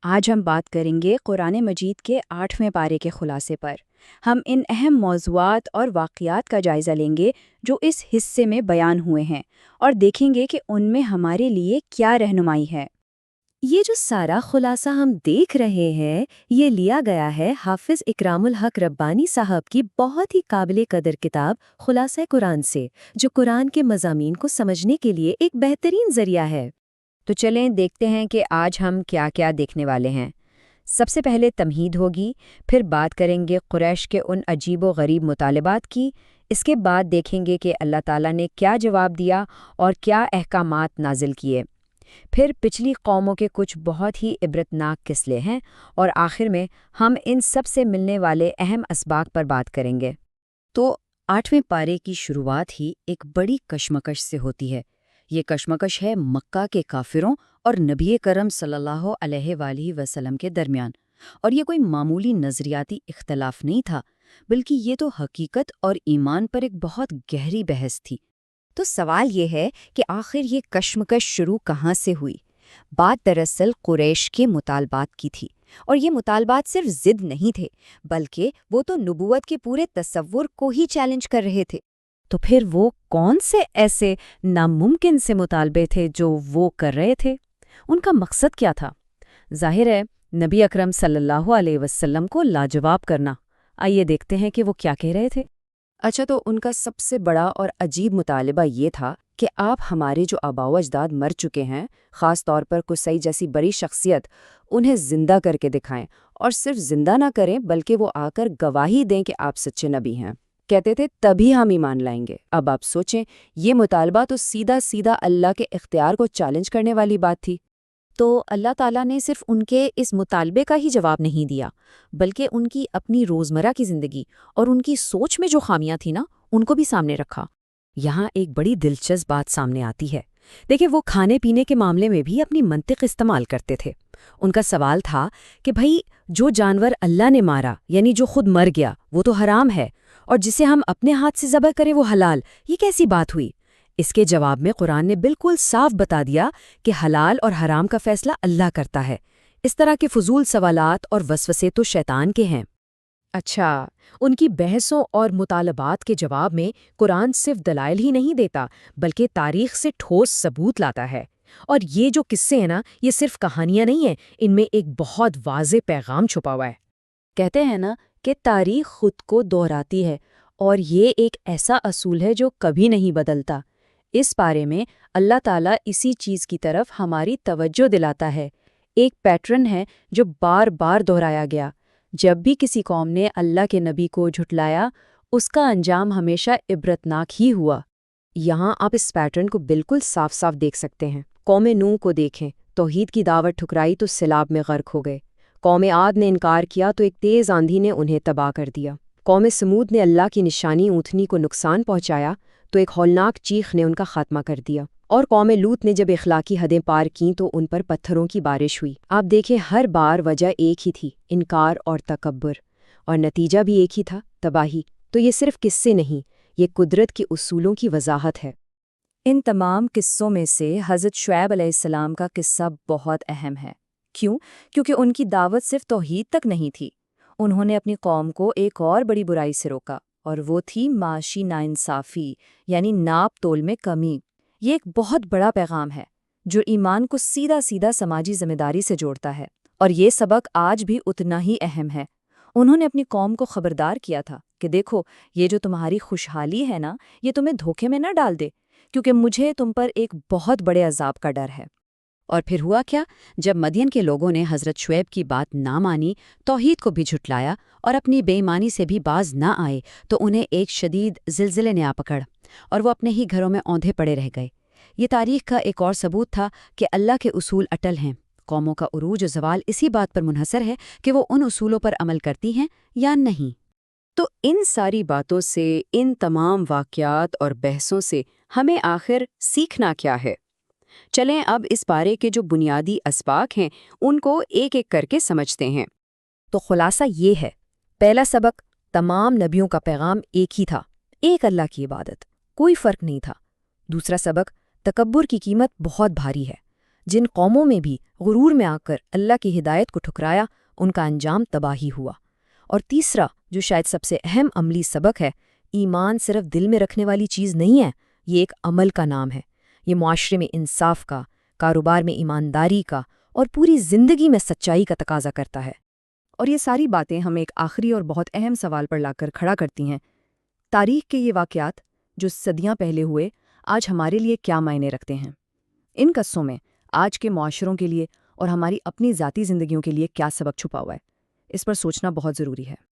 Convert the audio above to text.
آج ہم بات کریں گے قرآن مجید کے 8ویں پارے کے خلاصے پر۔ ہم ان اہم موضوعات اور واقعات کا جائزہ لیں گے جو اس حصے میں بیان ہوئے ہیں، اور دیکھیں گے کہ ان میں ہمارے لیے کیا رہنمائی ہے۔ یہ جو سارا خلاصہ ہم دیکھ رہے ہیں، یہ لیا گیا ہے حافظ اکرام الحق ربانی صاحب کی بہت ہی قابل قدر کتاب خلاصہ قرآن سے، جو قرآن کے مضامین کو سمجھنے کے لیے ایک بہترین ذریعہ ہے۔ تو چلیں دیکھتے ہیں کہ آج ہم کیا کیا دیکھنے والے ہیں۔ سب سے پہلے تمہید ہوگی، پھر بات کریں گے قریش کے ان عجیب و غریب مطالبات کی، اس کے بعد دیکھیں گے کہ اللہ تعالیٰ نے کیا جواب دیا اور کیا احکامات نازل کیے، پھر پچھلی قوموں کے کچھ بہت ہی عبرتناک قصے ہیں، اور آخر میں ہم ان سب سے ملنے والے اہم اسباق پر بات کریں گے۔ تو 8ویں پارے کی شروعات ہی ایک بڑی کشمکش سے ہوتی ہے۔ یہ کشمکش ہے مکہ کے کافروں اور نبی کرم صلی اللہ علیہ وآلہ وسلم کے درمیان، اور یہ کوئی معمولی نظریاتی اختلاف نہیں تھا، بلکہ یہ تو حقیقت اور ایمان پر ایک بہت گہری بحث تھی۔ تو سوال یہ ہے کہ آخر یہ کشمکش شروع کہاں سے ہوئی؟ بات دراصل قریش کے مطالبات کی تھی، اور یہ مطالبات صرف ضد نہیں تھے، بلکہ وہ تو نبوت کے پورے تصور کو ہی چیلنج کر رہے تھے۔ تو پھر وہ کون سے ایسے ناممکن سے مطالبے تھے جو وہ کر رہے تھے؟ ان کا مقصد کیا تھا؟ ظاہر ہے نبی اکرم صلی اللہ علیہ وسلم کو لاجواب کرنا۔ آئیے دیکھتے ہیں کہ وہ کیا کہہ رہے تھے۔ اچھا، تو ان کا سب سے بڑا اور عجیب مطالبہ یہ تھا کہ آپ ہمارے جو آباء و اجداد مر چکے ہیں، خاص طور پر قصی جیسی بڑی شخصیت، انہیں زندہ کر کے دکھائیں، اور صرف زندہ نہ کریں بلکہ وہ آ کر گواہی دیں کہ آپ سچے نبی ہیں۔ کہتے تھے تبھی ہم ایمان لائیں گے۔ اب آپ سوچیں، یہ مطالبہ تو سیدھا سیدھا اللہ کے اختیار کو چیلنج کرنے والی بات تھی۔ تو اللہ تعالیٰ نے صرف ان کے اس مطالبے کا ہی جواب نہیں دیا، بلکہ ان کی اپنی روزمرہ کی زندگی اور ان کی سوچ میں جو خامیاں تھیں نا، ان کو بھی سامنے رکھا۔ یہاں ایک بڑی دلچسپ بات سامنے آتی ہے۔ دیکھیں، وہ کھانے پینے کے معاملے میں بھی اپنی منطق استعمال کرتے تھے۔ ان کا سوال تھا کہ بھئی، جو جانور اللہ نے مارا، یعنی جو خود مر گیا، وہ تو حرام ہے، اور جسے ہم اپنے ہاتھ سے ذبح کریں وہ حلال، یہ کیسی بات ہوئی؟ اس کے جواب میں قرآن نے بالکل صاف بتا دیا کہ حلال اور حرام کا فیصلہ اللہ کرتا ہے۔ اس طرح کے فضول سوالات اور وسوسے تو شیطان کے ہیں۔ اچھا، ان کی بحثوں اور مطالبات کے جواب میں قرآن صرف دلائل ہی نہیں دیتا، بلکہ تاریخ سے ٹھوس ثبوت لاتا ہے۔ اور یہ جو قصے ہیں نا، یہ صرف کہانیاں نہیں ہیں، ان میں ایک بہت واضح پیغام چھپا ہوا ہے۔ کہتے ہیں نا کہ تاریخ خود کو دہراتی ہے، اور یہ ایک ایسا اصول ہے جو کبھی نہیں بدلتا۔ اس پارے میں اللہ تعالیٰ اسی چیز کی طرف ہماری توجہ دلاتا ہے۔ ایک پیٹرن ہے جو بار بار دہرایا گیا۔ جب بھی کسی قوم نے اللہ کے نبی کو جھٹلایا، اس کا انجام ہمیشہ عبرتناک ہی ہوا۔ یہاں آپ اس پیٹرن کو بالکل صاف صاف دیکھ سکتے ہیں۔ قوم نوح کو دیکھیں، توحید کی دعوت ٹھکرائی تو سیلاب میں غرق ہو گئے۔ قوم عاد نے انکار کیا تو ایک تیز آندھی نے انہیں تباہ کر دیا۔ قوم سمود نے اللہ کی نشانی اونٹنی کو نقصان پہنچایا تو ایک ہولناک چیخ نے ان کا خاتمہ کر دیا۔ اور قوم لوط نے جب اخلاقی حدیں پار کیں تو ان پر پتھروں کی بارش ہوئی۔ آپ دیکھیں، ہر بار وجہ ایک ہی تھی، انکار اور تکبر، اور نتیجہ بھی ایک ہی تھا، تباہی۔ تو یہ صرف قصے نہیں، یہ قدرت کے اصولوں کی وضاحت ہے۔ ان تمام قصوں میں سے حضرت شعیب علیہ السلام کا قصہ بہت اہم ہے۔ کیوں؟ کیونکہ ان کی دعوت صرف توحید تک نہیں تھی، انہوں نے اپنی قوم کو ایک اور بڑی برائی سے روکا، اور وہ تھی معاشی ناانصافی، یعنی ناپ تول میں کمی۔ یہ ایک بہت بڑا پیغام ہے جو ایمان کو سیدھا سیدھا سماجی ذمہ داری سے جوڑتا ہے، اور یہ سبق آج بھی اتنا ہی اہم ہے۔ انہوں نے اپنی قوم کو خبردار کیا تھا کہ دیکھو، یہ جو تمہاری خوشحالی ہے نا، یہ تمہیں دھوکے میں نہ ڈال دے، کیونکہ مجھے تم پر ایک بہت بڑے عذاب کا ڈر ہے۔ اور پھر ہوا کیا؟ جب مدین کے لوگوں نے حضرت شعیب کی بات نہ مانی، توحید کو بھی جھٹلایا اور اپنی بے ایمانی سے بھی باز نہ آئے، تو انہیں ایک شدید زلزلے نے آ پکڑ، اور وہ اپنے ہی گھروں میں اوندھے پڑے رہ گئے۔ یہ تاریخ کا ایک اور ثبوت تھا کہ اللہ کے اصول اٹل ہیں۔ قوموں کا عروج و زوال اسی بات پر منحصر ہے کہ وہ ان اصولوں پر عمل کرتی ہیں یا نہیں۔ تو ان ساری باتوں سے، ان تمام واقعات اور بحثوں سے ہمیں آخر سیکھنا کیا ہے؟ چلیں اب اس پارے کے جو بنیادی اسباق ہیں ان کو ایک ایک کر کے سمجھتے ہیں۔ تو خلاصہ یہ ہے، پہلا سبق، تمام نبیوں کا پیغام ایک ہی تھا، ایک اللہ کی عبادت، کوئی فرق نہیں تھا۔ دوسرا سبق، تکبر کی قیمت بہت بھاری ہے، جن قوموں میں بھی غرور میں آ کر اللہ کی ہدایت کو ٹھکرایا ان کا انجام تباہی ہوا۔ اور تیسرا جو شاید سب سے اہم عملی سبق ہے، ایمان صرف دل میں رکھنے والی چیز نہیں ہے، یہ ایک عمل کا نام ہے۔ یہ معاشرے میں انصاف کا، کاروبار میں ایمانداری کا اور پوری زندگی میں سچائی کا تقاضا کرتا ہے۔ اور یہ ساری باتیں ہمیں ایک آخری اور بہت اہم سوال پر لا کر کھڑا کرتی ہیں، تاریخ کے یہ واقعات جو صدیاں پہلے ہوئے آج ہمارے لیے کیا معنی رکھتے ہیں؟ ان قصوں میں آج کے معاشروں کے لیے اور ہماری اپنی ذاتی زندگیوں کے لیے کیا سبق چھپا ہوا ہے؟ اس پر سوچنا بہت ضروری ہے۔